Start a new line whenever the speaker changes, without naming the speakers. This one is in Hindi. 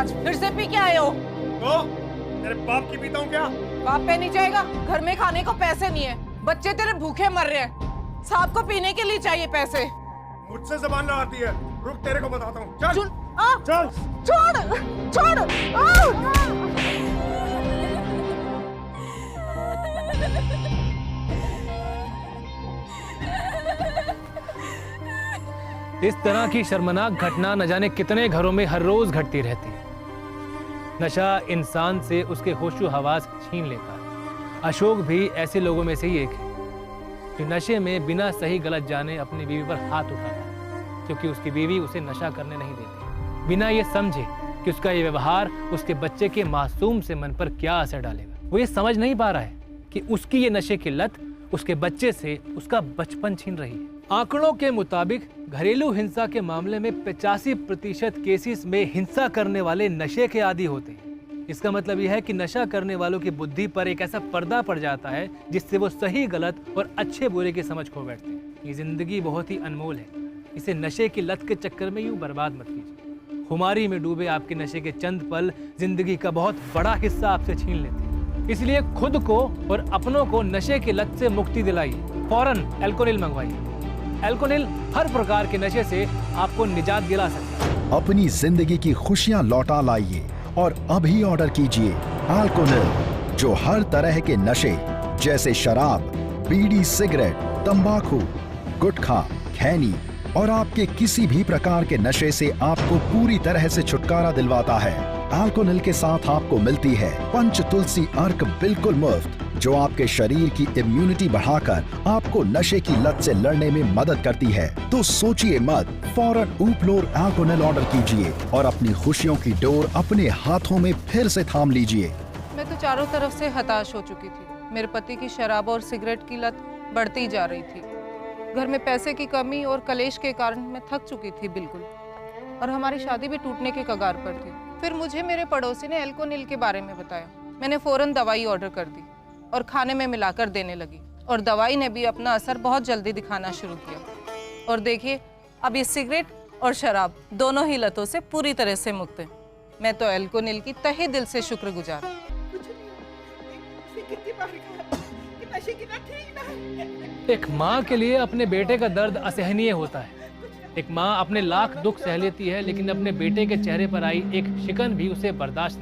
आज फिर से पी के आए हो?
तो तेरे बाप की पीता हूँ क्या?
बाप पे नहीं जाएगा, घर में खाने को पैसे नहीं है, बच्चे तेरे भूखे मर रहे हैं, साहब को पीने के लिए चाहिए पैसे।
मुझसे जबान लड़ाती है, रुक तेरे को बताता हूँ। चल चल
छोड़ छोड़
इस तरह की शर्मनाक घटना न जाने कितने घरों में हर रोज घटती रहती है। नशा इंसान से उसके होशो हवास छीन लेता है। अशोक भी ऐसे लोगों में से ही एक है जो नशे में बिना सही गलत जाने अपनी बीवी पर हाथ उठाता है, क्योंकि उसकी बीवी उसे नशा करने नहीं देती, बिना ये समझे कि उसका ये व्यवहार उसके बच्चे के मासूम से मन पर क्या असर डालेगा। वो ये समझ नहीं पा रहा है कि उसकी ये नशे की लत उसके बच्चे से उसका बचपन छीन रही है। आंकड़ों के मुताबिक घरेलू हिंसा के मामले में 85% केसेस में हिंसा करने वाले नशे के आदी होते हैं। इसका मतलब यह है कि नशा करने वालों की बुद्धि पर एक ऐसा पर्दा पड़ जाता है जिससे वो सही गलत और अच्छे बुरे की समझ खो बैठते हैं। ये जिंदगी बहुत ही अनमोल है, इसे नशे की लत के चक्कर में यूं बर्बाद मत कीजिए। खुमारी में डूबे आपके नशे के चंद पल जिंदगी का बहुत बड़ा हिस्सा आपसे छीन लेते हैं। इसलिए खुद को और अपनों को नशे की लत से मुक्ति दिलाइए। फौरन एल्कोनिल मंगवाइए। एल्कोनिल हर प्रकार के नशे से आपको निजात दिला सकता है।
अपनी जिंदगी की खुशियां लौटा लाइए और अभी ऑर्डर कीजिए एल्कोनिल, जो हर तरह के नशे जैसे शराब, बीड़ी, सिगरेट, तंबाकू, गुटखा, खैनी और आपके किसी भी प्रकार के नशे से आपको पूरी तरह से छुटकारा दिलवाता है। एल्कोनिल के साथ आपको मिलती है पंच तुलसी अर्क बिल्कुल मुफ्त, जो आपके शरीर की इम्यूनिटी बढ़ाकर आपको नशे की लत से लड़ने में मदद करती है। तो सोचिए मत, फौरन ऊपलोर एल्कोनिल ऑर्डर कीजिए और अपनी खुशियों की डोर अपने हाथों में फिर से थाम लीजिए।
मैं तो चारों तरफ से हताश हो चुकी थी। मेरे पति की शराब और सिगरेट की लत बढ़ती जा रही थी। घर में पैसे की कमी और कलेश के कारण मैं थक चुकी थी बिल्कुल, और हमारी शादी भी टूटने के कगार पर थी। फिर मुझे मेरे पड़ोसी ने एल्कोनिल के बारे में बताया। मैंने फौरन दवाई ऑर्डर कर दी और खाने में मिलाकर देने लगी, और दवाई ने भी अपना असर बहुत जल्दी दिखाना शुरू किया। और देखिए, अब ये सिगरेट और शराब दोनों ही लतों से पूरी तरह से मुक्त है। मैं तो एल्कोनिल की तहे दिल से शुक्रगुजार हूँ।
एक माँ के लिए अपने बेटे का दर्द असहनीय होता है। एक माँ अपने लाख दुख सह लेती है, लेकिन अपने बेटे के चेहरे पर आई एक शिकन भी उसे बर्दाश्त